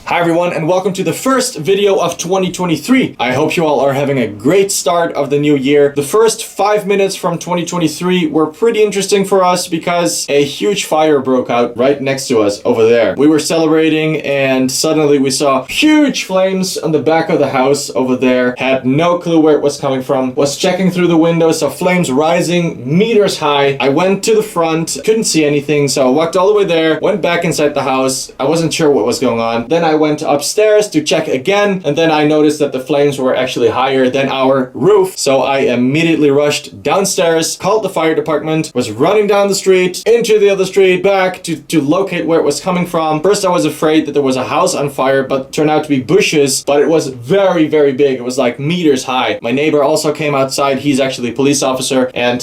Hi everyone, and welcome to the first video of 2023. I hope you all are having a great start of the new year. The first 5 minutes from 2023 were pretty interesting for us because a huge fire broke out right next to us over there. We were celebrating and suddenly we saw huge flames on the back of the house over there. Had no clue where it was coming from. Was checking through the window, saw flames rising meters high. I went to the front, couldn't see anything, so I walked all the way there, went back inside the house. I wasn't sure what was going on. Then I went upstairs to check again, and then I noticed that the flames were actually higher than our roof. So I immediately rushed downstairs, called the fire department, was running down the street, into the other street, back to locate where it was coming from. First I was afraid that there was a house on fire, but it turned out to be bushes, but it was very, very big. It was like meters high. My neighbor also came outside. He's actually a police officer, and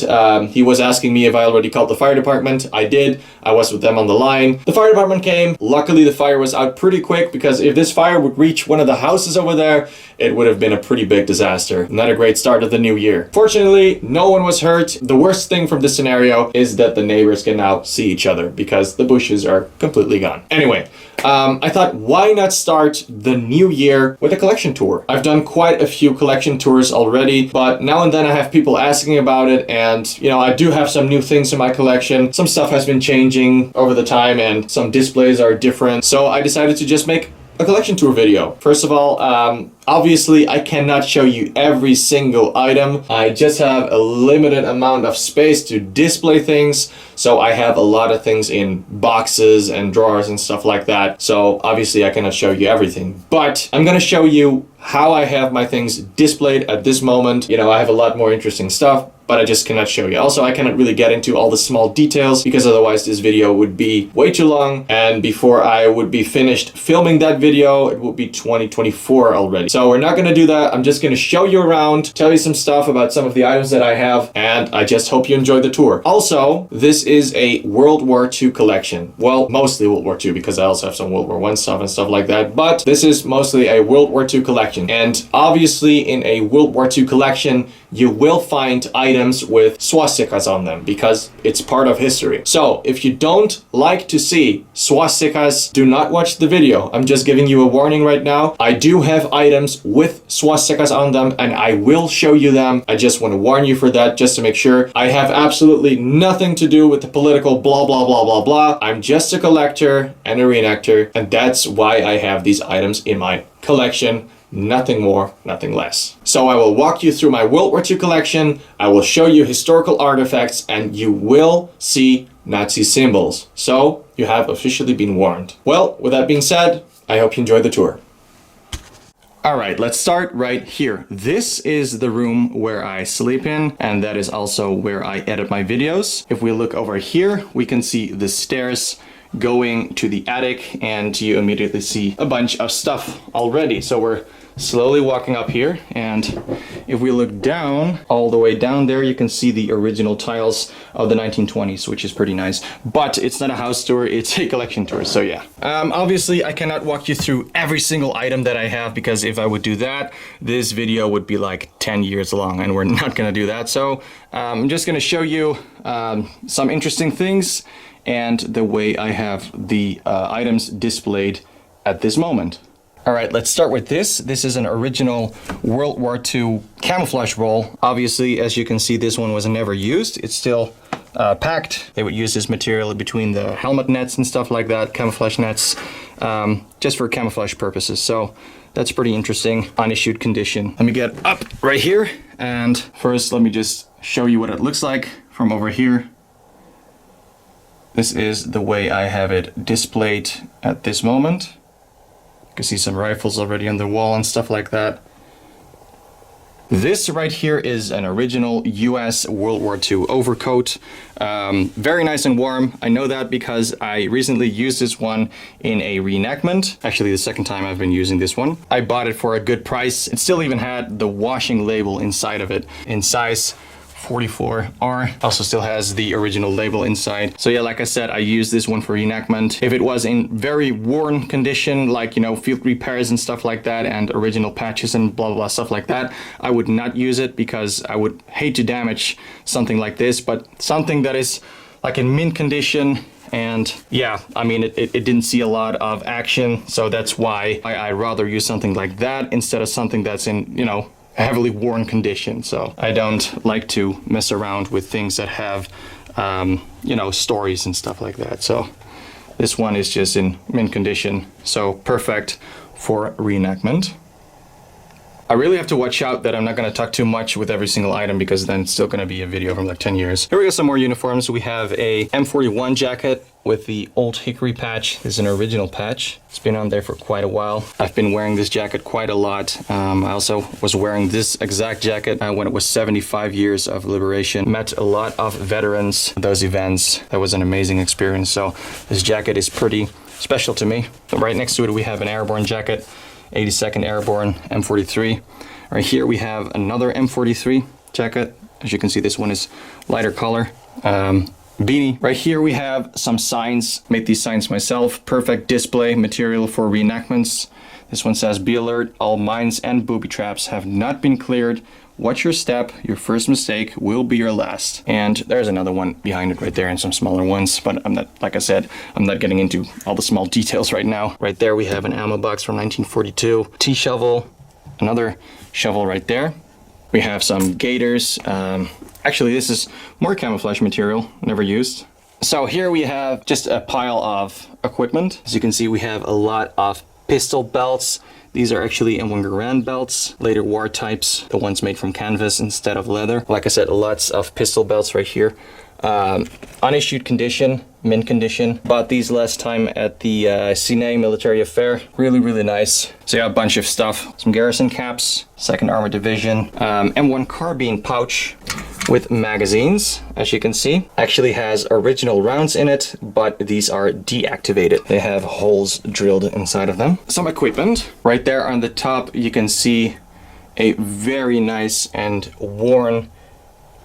he was asking me if I already called the fire department. I did. I was with them on the line. The fire department came. Luckily, the fire was out pretty quick, because if this fire would reach one of the houses over there, it would have been a pretty big disaster. Not a great start of the new year. Fortunately, no one was hurt. The worst thing from this scenario is that the neighbors can now see each other because the bushes are completely gone. Anyway, I thought, why not start the new year with a collection tour? I've done quite a few collection tours already, but now and then I have people asking about it, and I do have some new things in my collection. Some stuff has been changing over the time and some displays are different. So I decided to just make a collection tour video. First of all, obviously I cannot show you every single item. I just have a limited amount of space to display things, so I have a lot of things in boxes and drawers and stuff like that. So obviously I cannot show you everything, but I'm gonna show you how I have my things displayed at this moment. I have a lot more interesting stuff, but I just cannot show you. Also, I cannot really get into all the small details because otherwise this video would be way too long, and before I would be finished filming that video, it would be 2024 already. So we're not gonna do that. I'm just gonna show you around, tell you some stuff about some of the items that I have, and I just hope you enjoy the tour. Also, this is a World War II collection. Well, mostly World War II, because I also have some World War I stuff and stuff like that, but this is mostly a World War II collection. And obviously in a World War II collection, you will find items with swastikas on them because it's part of history. So if you don't like to see swastikas, do not watch the video. I'm just giving you a warning right now. I do have items with swastikas on them and I will show you them. I just want to warn you for that, just to make sure. I have absolutely nothing to do with the political blah blah blah blah blah. I'm just a collector and a reenactor, and that's why I have these items in my collection. Nothing more, nothing less. So I will walk you through my World War II collection, I will show you historical artifacts, and you will see Nazi symbols. So you have officially been warned. Well, with that being said, I hope you enjoy the tour. Alright, let's start right here. This is the room where I sleep in, and that is also where I edit my videos. If we look over here, we can see the stairs going to the attic, and you immediately see a bunch of stuff already. So we're slowly walking up here, and if we look down, all the way down there, you can see the original tiles of the 1920s, which is pretty nice. But it's not a house tour, it's a collection tour, so yeah. Obviously, I cannot walk you through every single item that I have, because if I would do that, this video would be like 10 years long, and we're not gonna do that. So I'm just gonna show you some interesting things and the way I have the items displayed at this moment. All right, let's start with this. This is an original World War II camouflage roll. Obviously, as you can see, this one was never used. It's still packed. They would use this material between the helmet nets and stuff like that, camouflage nets, just for camouflage purposes. So that's pretty interesting, unissued condition. Let me get up right here, and first let me just show you what it looks like from over here. This is the way I have it displayed at this moment. You can see some rifles already on the wall and stuff like that. This right here is an original US World War II overcoat. Very nice and warm. I know that because I recently used this one in a reenactment. Actually, the second time I've been using this one. I bought it for a good price. It still even had the washing label inside of it in size 44R. Also still has the original label inside. So yeah, like I said, I used this one for reenactment. If it was in very worn condition, like, field repairs and stuff like that, and original patches and blah, blah, blah, stuff like that, I would not use it because I would hate to damage something like this. But something that is like in mint condition, And yeah, I mean, it didn't see a lot of action, so that's why I'd rather use something like that instead of something that's in, you know, heavily worn condition. So I don't like to mess around with things that have, you know, stories and stuff like that. So this one is just in mint condition, so perfect for reenactment. I really have to watch out that I'm not going to talk too much with every single item, because then it's still going to be a video from like 10 years. Here we go, some more uniforms. We have a M41 jacket with the old hickory patch. This is an original patch. It's been on there for quite a while. I've been wearing this jacket quite a lot. I also was wearing this exact jacket when it was 75 years of liberation. Met a lot of veterans at those events. That was an amazing experience. So this jacket is pretty special to me. Right next to it, we have an airborne jacket. 82nd Airborne M43. Right here we have another M43 jacket. As you can see, this one is lighter color. Beanie. Right here we have some signs. Made these signs myself. Perfect display material for reenactments. This one says, "Be alert, all mines and booby traps have not been cleared. Watch your step, your first mistake will be your last." And there's another one behind it right there, and some smaller ones, but I'm not, like I said, I'm not getting into all the small details right now. Right there we have an ammo box from 1942, T-shovel, another shovel right there. We have some gaiters. Actually, this is more camouflage material, never used. So here we have just a pile of equipment. As you can see, we have a lot of pistol belts. These are actually M1 Garand belts, later war types, the ones made from canvas instead of leather. Like I said, lots of pistol belts right here. Unissued condition, mint condition. Bought these last time at the Cine Military Affair. Really, really nice. So yeah, a bunch of stuff. Some garrison caps, 2nd Armored Division, M1 carbine pouch with magazines, as you can see. Actually has original rounds in it, but these are deactivated. They have holes drilled inside of them. Some equipment. Right there on the top, you can see a very nice and worn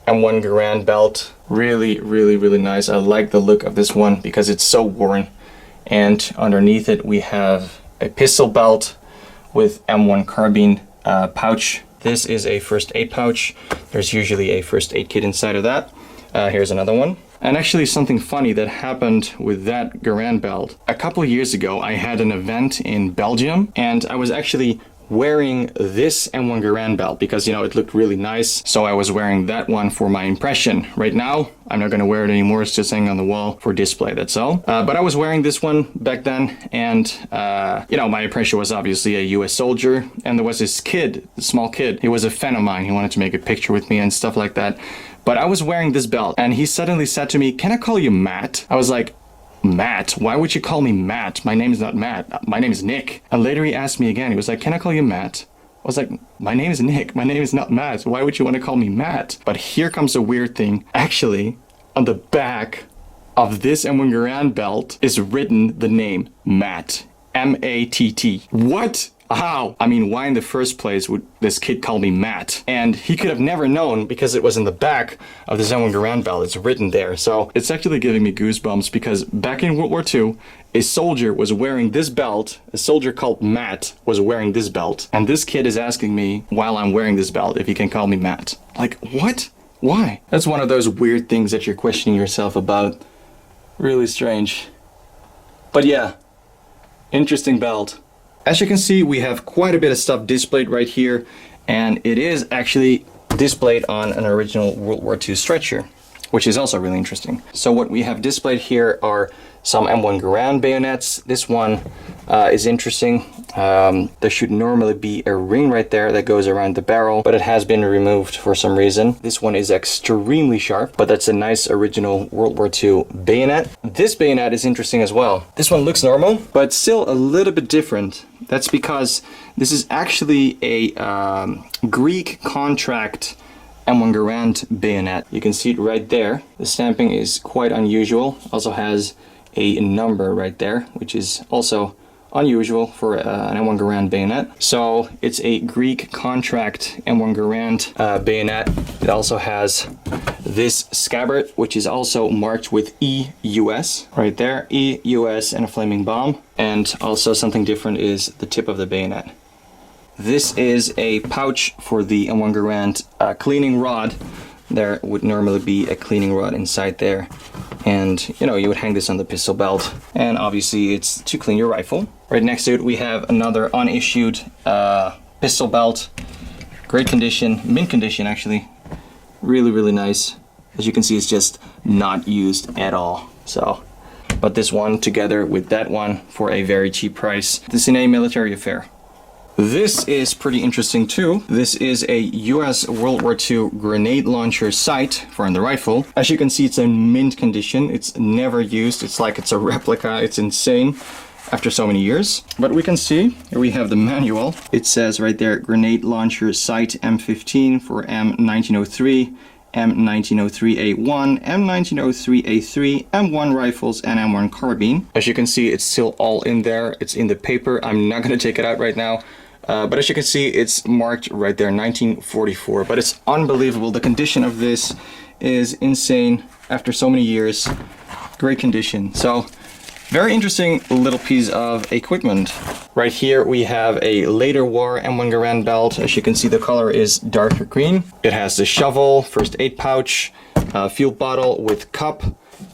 M1 Garand belt. Really, really, really nice. I like the look of this one because it's so worn. And underneath it, we have a pistol belt with M1 carbine pouch. This is a first aid pouch. There's usually a first aid kit inside of that. Here's another one. And actually something funny that happened with that Garand belt. A couple of years ago, I had an event in Belgium, and I was actually wearing this M1 Garand belt because, you know, it looked really nice. So I was wearing that one for my impression. Right now, I'm not going to wear it anymore. It's just hanging on the wall for display, that's all. But I was wearing this one back then, and, you know, my impression was obviously a US soldier. And there was this kid, a small kid. He was a fan of mine. He wanted to make a picture with me and stuff like that. But I was wearing this belt, and he suddenly said to me, "Can I call you Matt?" I was like, "Matt? Why would you call me Matt? My name is not Matt. My name is Nick." And later he asked me again. He was like, "Can I call you Matt?" I was like, "My name is Nick. My name is not Matt. Why would you want to call me Matt?" But here comes a weird thing. Actually, on the back of this M1 Garand belt is written the name Matt. M-A-T-T. What? How? I mean, why in the first place would this kid call me Matt? And he could have never known because it was in the back of the M1 Garand belt. It's written there. So it's actually giving me goosebumps because back in World War II, a soldier was wearing this belt. A soldier called Matt was wearing this belt. And this kid is asking me while I'm wearing this belt if he can call me Matt. Like, what? Why? That's one of those weird things that you're questioning yourself about. Really strange. But yeah, interesting belt. As you can see, we have quite a bit of stuff displayed right here, and it is actually displayed on an original World War II stretcher, which is also really interesting. So what we have displayed here are some M1 Garand bayonets. This one is interesting. There should normally be a ring right there that goes around the barrel, but it has been removed for some reason. This one is extremely sharp, but that's a nice original World War II bayonet. This bayonet is interesting as well. This one looks normal, but still a little bit different. That's because this is actually a Greek contract M1 Garand bayonet. You can see it right there. The stamping is quite unusual. Also has a number right there, which is also unusual for an M1 Garand bayonet. So it's a Greek contract M1 Garand bayonet. It also has this scabbard, which is also marked with EUS right there, EUS and a flaming bomb. And also something different is the tip of the bayonet. This is a pouch for the M1 Garand cleaning rod. there would normally be a cleaning rod inside there. And you know, you would hang this on the pistol belt. And obviously it's to clean your rifle. Right next to it, we have another unissued pistol belt. Great condition, mint condition actually. Really, really nice. As you can see, it's just not used at all. So, but this one together with that one for a very cheap price. This is in a military affair. This is pretty interesting too. This is a US World War II grenade launcher sight for on the rifle. As you can see, it's in mint condition. It's never used. It's like it's a replica. It's insane after so many years. But we can see, here we have the manual. It says right there, grenade launcher sight M15 for M1903, M1903A1, M1903A3, M1 rifles, and M1 carbine. As you can see, it's still all in there. It's in the paper. I'm not going to take it out right now. But as you can see, it's marked right there, 1944. But it's unbelievable. The condition of this is insane after so many years. Great condition. So, very interesting little piece of equipment. Right here we have a later war M1 Garand belt. As you can see, the color is darker green. It has the shovel, first aid pouch, fuel bottle with cup,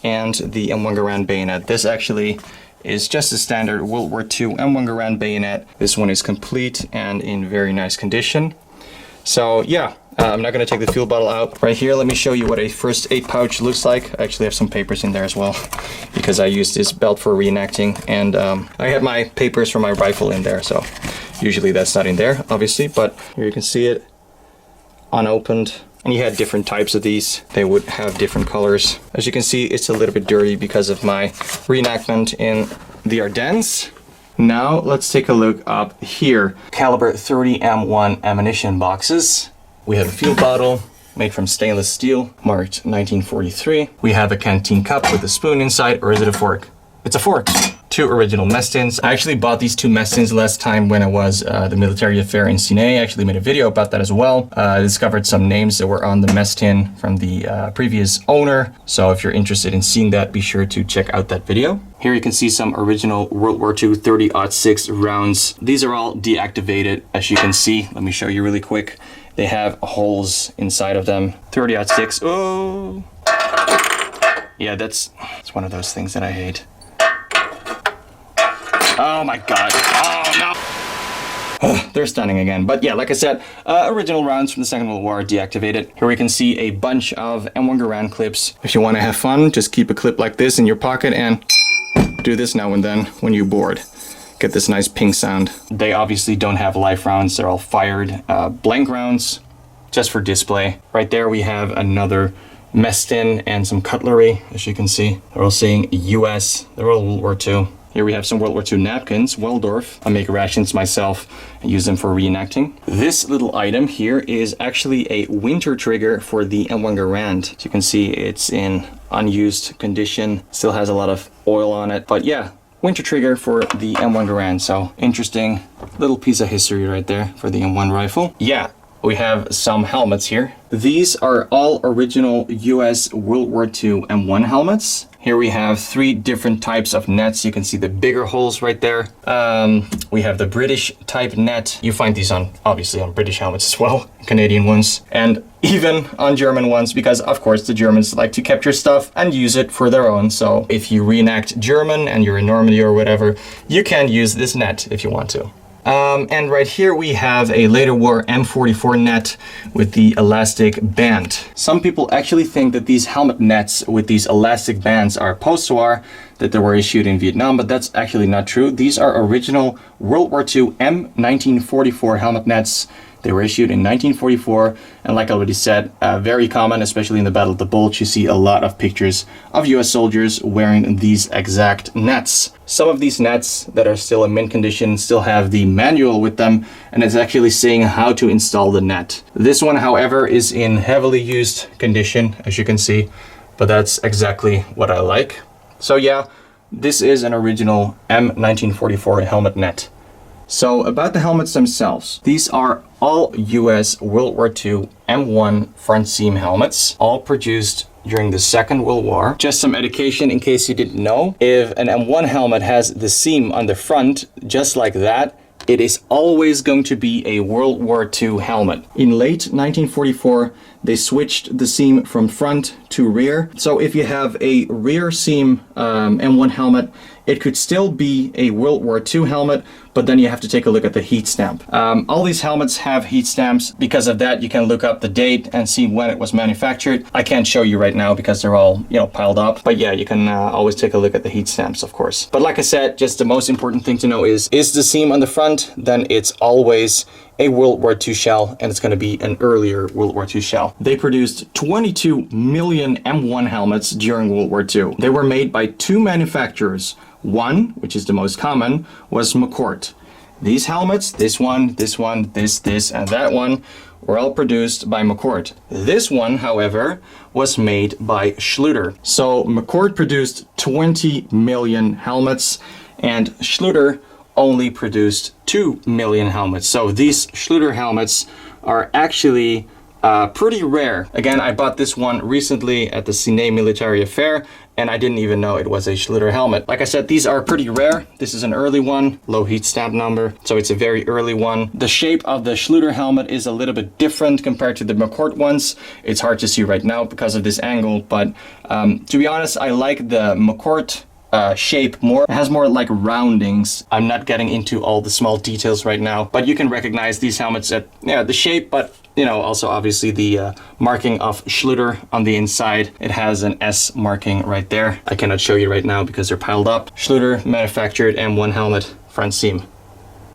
and the M1 Garand bayonet. This actually is just a standard World War II M1 Garand bayonet. This one is complete and in very nice condition. So yeah, I'm not going to take the fuel bottle out. Right here, let me show you what a first aid pouch looks like. I actually have some papers in there as well because I used this belt for reenacting, and I had my papers for my rifle in there, so usually that's not in there, obviously, but here you can see it unopened. And you had different types of these. They would have different colors. As you can see, it's a little bit dirty because of my reenactment in the Ardennes. Now let's take a look up here. Caliber 30 M1 ammunition boxes. We have a fuel bottle made from stainless steel, marked 1943. We have a canteen cup with a spoon inside, or is it a fork? It's a fork. 2 original mess tins. I actually bought these 2 mess tins last time when I was the military affair in Sine. I actually made a video about that as well. I discovered some names that were on the mess tin from the previous owner. So if you're interested in seeing that, be sure to check out that video. Here you can see some original World War II 30-06 rounds. These are all deactivated, as you can see. Let me show you really quick. They have holes inside of them. 30-06. Oh! Yeah, it's one of those things that I hate. Oh my god. Oh no! They're stunning again. But yeah, like I said, original rounds from the Second World War deactivated. Here we can see a bunch of M1 Garand clips. If you want to have fun, just keep a clip like this in your pocket and do this now and then when you're bored. Get this nice ping sound. They obviously don't have live rounds. They're all fired blank rounds, just for display. Right there we have another mess tin and some cutlery, as you can see. They're all saying US. They're all World War II. Here we have some World War II napkins, Waldorf. I make rations myself and use them for reenacting. This little item here is actually a winter trigger for the M1 Garand. As you can see, it's in unused condition. Still has a lot of oil on it. But yeah, winter trigger for the M1 Garand. So interesting little piece of history right there for the M1 rifle. Yeah, we have some helmets here. These are all original US World War II M1 helmets. Here we have 3 different types of nets. You can see the bigger holes right there. We have the British type net. You find these obviously on British helmets as well, Canadian ones, and even on German ones, because of course the Germans like to capture stuff and use it for their own. So if you reenact German and you're in Normandy or whatever, you can use this net if you want to. And right here we have a later war M44 net with the elastic band. Some people actually think that these helmet nets with these elastic bands are post-war, that they were issued in Vietnam, but that's actually not true. These are original World War II M1944 helmet nets. They were issued in 1944, and like I already said, very common, especially in the Battle of the Bulge. You see a lot of pictures of US soldiers wearing these exact nets. Some of these nets that are still in mint condition still have the manual with them, and it's actually saying how to install the net. This one, however, is in heavily used condition, as you can see, but that's exactly what I like. So yeah, this is an original M1944 helmet net. So about the helmets themselves, these are all US World War II M1 front seam helmets, all produced during the Second World War. Just some education in case you didn't know. If an M1 helmet has the seam on the front, just like that, it is always going to be a World War II helmet. In late 1944, they switched the seam from front to rear. So if you have a rear seam M1 helmet, it could still be a World War II helmet, but then you have to take a look at the heat stamp. All these helmets have heat stamps. Because of that, you can look up the date and see when it was manufactured. I can't show you right now because they're all, piled up. But yeah, you can always take a look at the heat stamps, of course. But like I said, just the most important thing to know is the seam on the front, then it's always a World War II shell, and it's going to be an earlier World War II shell. They produced 22 million M1 helmets during World War II. They were made by two manufacturers. One, which is the most common, was McCourt. These helmets, this one, this, and that one, were all produced by McCourt. This one, however, was made by Schluter. So McCourt produced 20 million helmets, and Schluter only produced 2 million helmets. So these Schluter helmets are actually pretty rare. Again, I bought this one recently at the Cine Military Fair, and I didn't even know it was a Schluter helmet. Like I said, these are pretty rare. This is an early one, low heat stamp number, so it's a very early one. The shape of the Schluter helmet is a little bit different compared to the McCourt ones. It's hard to see right now because of this angle, but to be honest, I like the McCourt shape more. It has more like roundings. I'm not getting into all the small details right now, but you can recognize these helmets at the shape, but also obviously the marking of Schluter on the inside. It has an S marking right there. I cannot show you right now because they're piled up. Schluter manufactured M1 helmet, front seam.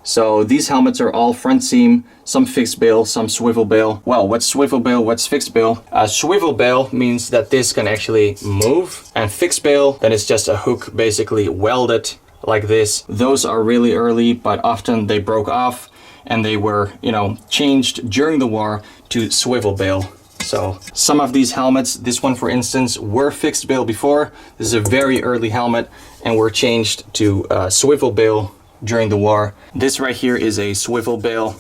So these helmets are all front seam, some fixed bill, some swivel bill. Well, what's swivel bill, what's fixed bill? Swivel bill means that this can actually move, and fixed bill, then it's just a hook basically welded like this. Those are really early, but often they broke off and they were, changed during the war to swivel bill. So some of these helmets, this one for instance, were fixed bill before. This is a very early helmet and were changed to swivel bill during the war. This right here is a swivel bill,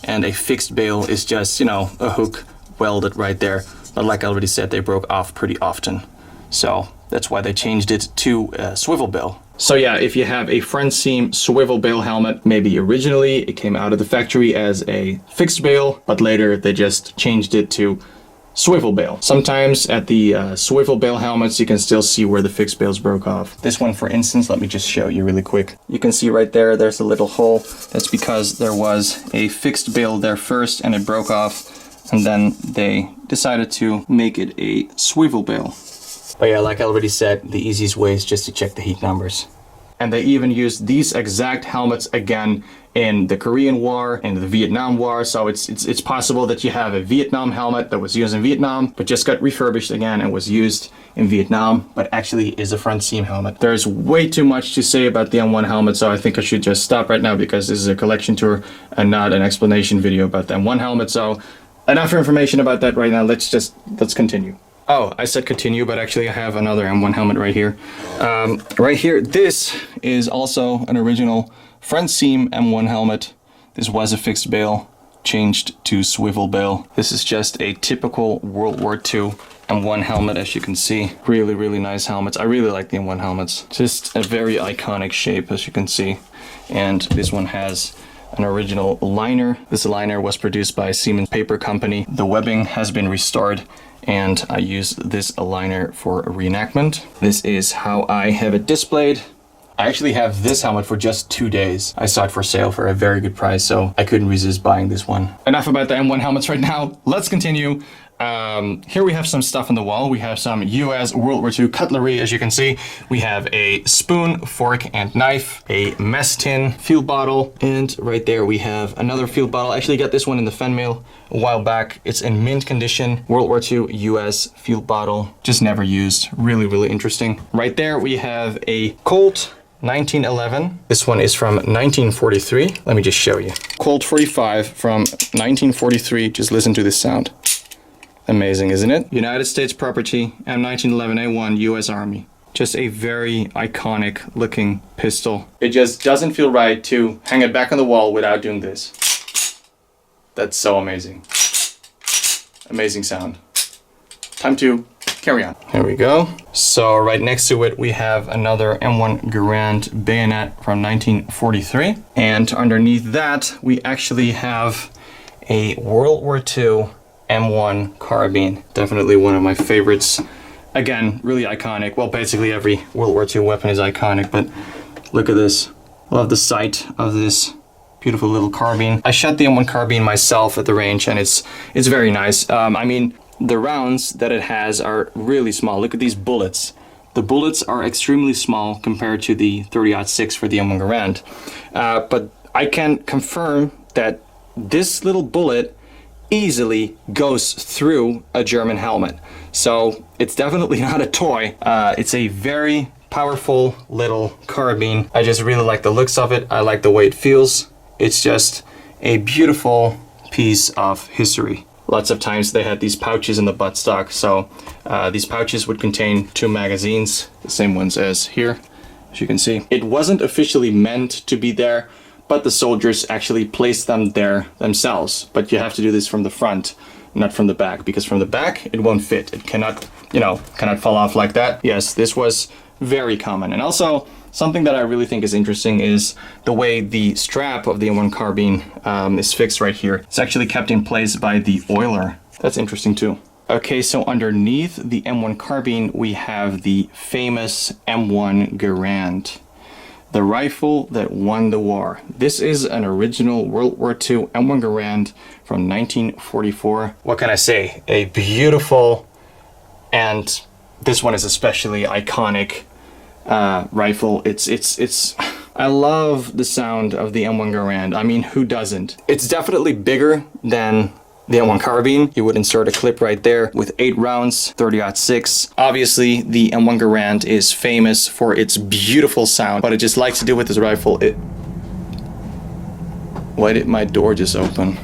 and a fixed bill is just, a hook welded right there. But like I already said, they broke off pretty often. So that's why they changed it to swivel bill. So yeah, if you have a front seam swivel bill helmet, maybe originally it came out of the factory as a fixed bill, but later they just changed it to swivel bill. Sometimes at the swivel bill helmets, you can still see where the fixed bills broke off. This one, for instance, let me just show you really quick. You can see right there, there's a little hole. That's because there was a fixed bill there first and it broke off, and then they decided to make it a swivel bill. But yeah, like I already said, the easiest way is just to check the heat numbers. And they even used these exact helmets again in the Korean War, in the Vietnam War. So it's possible that you have a Vietnam helmet that was used in Vietnam, but just got refurbished again and was used in Vietnam, but actually is a front seam helmet. There's way too much to say about the M1 helmet, so I think I should just stop right now because this is a collection tour and not an explanation video about the M1 helmet. So enough information about that right now. Let's continue. Oh, I said continue, but actually I have another M1 helmet right here. Right here, this is also an original front seam M1 helmet. This was a fixed bill, changed to swivel bill. This is just a typical World War II M1 helmet, as you can see. Really, really nice helmets. I really like the M1 helmets. Just a very iconic shape, as you can see. And this one has an original liner. This liner was produced by Siemens Paper Company. The webbing has been restored, and I used this liner for a reenactment. This is how I have it displayed. I actually have this helmet for just 2 days. I saw it for sale for a very good price, so I couldn't resist buying this one. Enough about the M1 helmets right now. Let's continue. Here we have some stuff on the wall. We have some US World War II cutlery, as you can see. We have a spoon, fork, and knife, a mess tin, field bottle, and right there we have another field bottle. I actually got this one in the fan mail a while back. It's in mint condition. World War II US field bottle. Just never used. Really, really interesting. Right there we have a Colt 1911. This one is from 1943. Let me just show you. Colt 45 from 1943. Just listen to this sound. Amazing, isn't it? United States property, M1911A1, US Army. Just a very iconic looking pistol. It just doesn't feel right to hang it back on the wall without doing this. That's so amazing. Amazing sound. Time to carry on. There we go. So right next to it, we have another M1 Garand bayonet from 1943. And underneath that, we actually have a World War II M1 carbine. Definitely one of my favorites. Again, really iconic. Well, basically every World War II weapon is iconic, but look at this. Love the sight of this beautiful little carbine. I shot the M1 carbine myself at the range, and it's very nice. I mean, the rounds that it has are really small. Look at these bullets. The bullets are extremely small compared to the 30-06 for the M1 Garand. But I can confirm that this little bullet easily goes through a German helmet. So it's definitely not a toy. It's a very powerful little carbine. I just really like the looks of it. I like the way it feels. It's just a beautiful piece of history. Lots of times they had these pouches in the buttstock, so these pouches would contain 2 magazines, the same ones as here, as you can see. It wasn't officially meant to be there, but the soldiers actually placed them there themselves. But you have to do this from the front, not from the back, because from the back it won't fit. It cannot, cannot fall off like that. Yes, this was very common. And also, something that I really think is interesting is the way the strap of the M1 carbine is fixed right here. It's actually kept in place by the oiler. That's interesting too. Okay, so underneath the M1 carbine, we have the famous M1 Garand, the rifle that won the war. This is an original World War II M1 Garand from 1944. What can I say? A beautiful, and this one is especially iconic rifle. It's I love the sound of the M1 Garand. I mean, who doesn't? It's definitely bigger than the M1 carbine. You would insert a clip right there with 8 rounds, 30-06. Obviously, the M1 Garand is famous for its beautiful sound. What it just likes to do with this rifle, why did my door just open?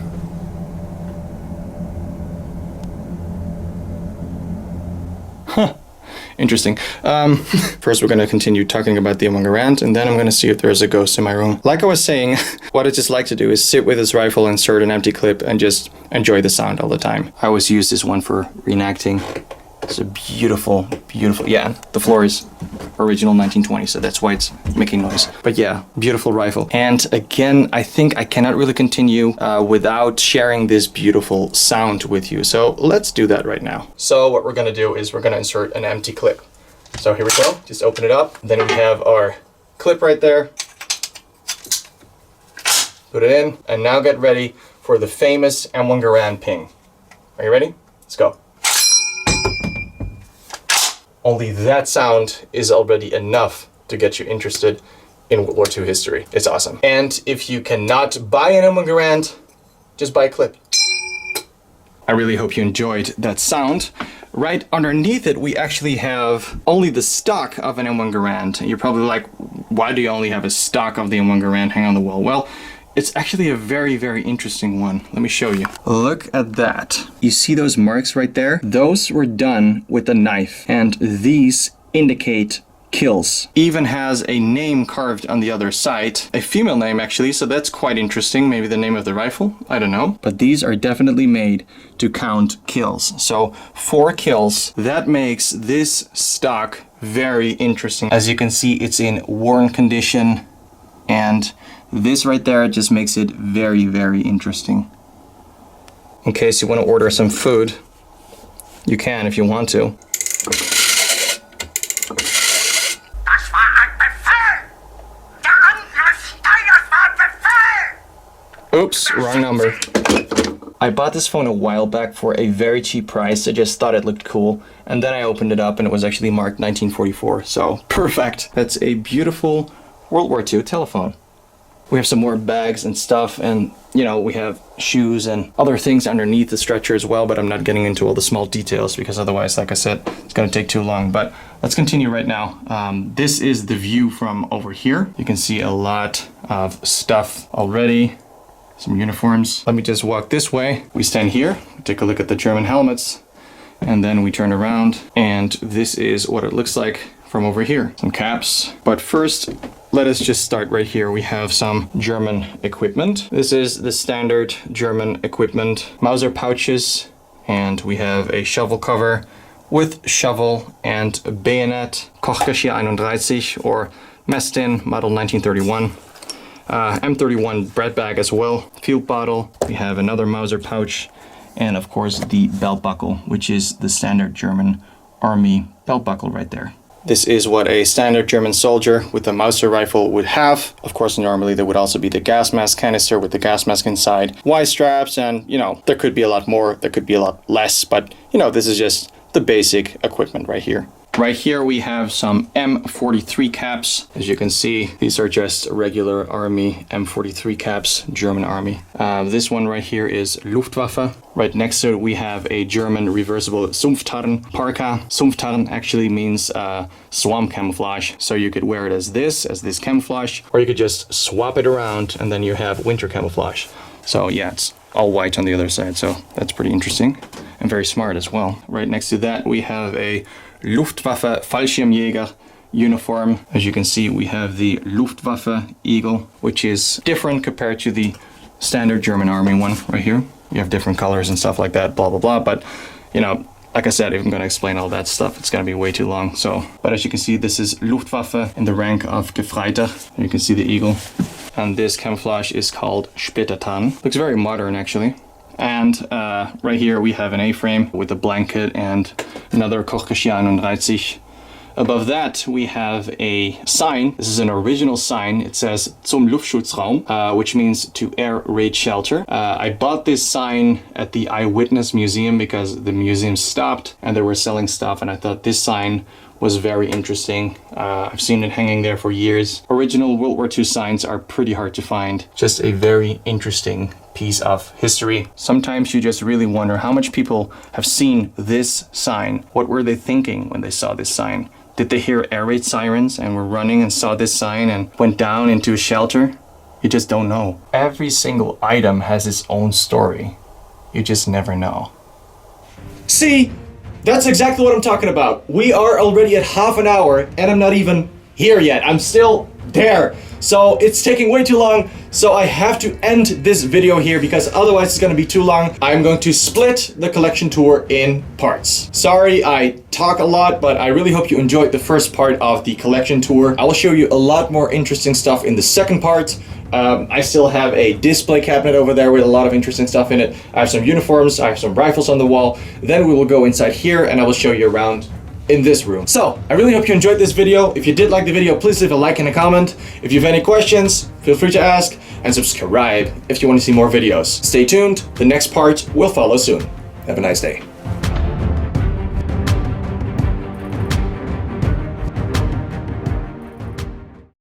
Huh. Interesting. First, we're going to continue talking about the M1 Garand, and then I'm going to see if there's a ghost in my room. Like I was saying, what I just like to do is sit with this rifle, insert an empty clip, and just enjoy the sound all the time. I always use this one for reenacting. It's a beautiful, beautiful, yeah, the floor is original 1920, so that's why it's making noise. But yeah, beautiful rifle. And again, I think I cannot really continue without sharing this beautiful sound with you. So let's do that right now. So what we're gonna do is we're gonna insert an empty clip. So here we go, just open it up. Then we have our clip right there. Put it in, and now get ready for the famous M1 Garand ping. Are you ready? Let's go. Only that sound is already enough to get you interested in World War II history. It's awesome. And if you cannot buy an M1 Garand, just buy a clip. I really hope you enjoyed that sound. Right underneath it, we actually have only the stock of an M1 Garand. You're probably like, why do you only have a stock of the M1 Garand hang on the wall? Well, it's actually a very, very interesting one. Let me show you. Look at that. You see those marks right there? Those were done with a knife, and these indicate kills. Even has a name carved on the other side. A female name, actually, so that's quite interesting. Maybe the name of the rifle? I don't know. But these are definitely made to count kills. So 4 kills. That makes this stock very interesting. As you can see, it's in worn condition, and this right there just makes it very, very interesting. In case you want to order some food, you can if you want to. Oops, wrong number. I bought this phone a while back for a very cheap price. I just thought it looked cool. And then I opened it up and it was actually marked 1944. So perfect. That's a beautiful World War II telephone. We have some more bags and stuff, and we have shoes and other things underneath the stretcher as well, but I'm not getting into all the small details because otherwise, like I said, it's gonna take too long. But let's continue right now. This is the view from over here. You can see a lot of stuff already, some uniforms. Let me just walk this way. We stand here, take a look at the German helmets, and then we turn around, and this is what it looks like from over here. Some caps. But first, let us just start right here. We have some German equipment. This is the standard German equipment. Mauser pouches, and we have a shovel cover with shovel and bayonet, Kochgeschirr 31 or Mestin model 1931. M31 bread bag as well, field bottle. We have another Mauser pouch, and of course the belt buckle, which is the standard German army belt buckle right there. This is what a standard German soldier with a Mauser rifle would have. Of course, normally there would also be the gas mask canister with the gas mask inside, Y straps, and you know, there could be a lot more, there could be a lot less, but you know, this is just the basic equipment right here. Right here we have some M43 caps. As you can see, these are just regular army M43 caps, German army. This one right here is Luftwaffe. Right next to it we have a German reversible Sumpftarren parka. Sumpftarren actually means swamp camouflage. So you could wear it as this camouflage, or you could just swap it around and then you have winter camouflage. So yeah, it's all white on the other side, so that's pretty interesting and very smart as well. Right next to that we have a Luftwaffe Fallschirmjäger uniform. As you can see, we have the Luftwaffe Eagle, which is different compared to the standard German army one right here. You have different colors and stuff like that, blah, blah, blah. But, you know, like I said, if I'm going to explain all that stuff, it's going to be way too long. So, but as you can see, this is Luftwaffe in the rank of Gefreiter. You can see the eagle. And this camouflage is called Splittertarn. Looks very modern, actually. And right here we have an A-frame with a blanket and another Kochgeschirr 31. Above that we have a sign. This is an original sign. It says Zum Luftschutzraum, which means to air raid shelter. I bought this sign at the Eyewitness Museum because the museum stopped and they were selling stuff, and I thought this sign was very interesting. I've seen it hanging there for years. Original World War II signs are pretty hard to find. Just a very interesting piece of history. Sometimes you just really wonder how much people have seen this sign. What were they thinking when they saw this sign? Did they hear air raid sirens and were running and saw this sign and went down into a shelter? You just don't know. Every single item has its own story. You just never know. See? That's exactly what I'm talking about. We are already at half an hour and I'm not even here yet. I'm still there. So it's taking way too long. So I have to end this video here because otherwise it's going to be too long. I'm going to split the collection tour in parts. Sorry, I talk a lot, but I really hope you enjoyed the first part of the collection tour. I will show you a lot more interesting stuff in the second part. I still have a display cabinet over there with a lot of interesting stuff in it. I have some uniforms, I have some rifles on the wall. Then we will go inside here and I will show you around in this room. So, I really hope you enjoyed this video. If you did like the video, please leave a like and a comment. If you have any questions, feel free to ask, and subscribe if you want to see more videos. Stay tuned, the next part will follow soon. Have a nice day.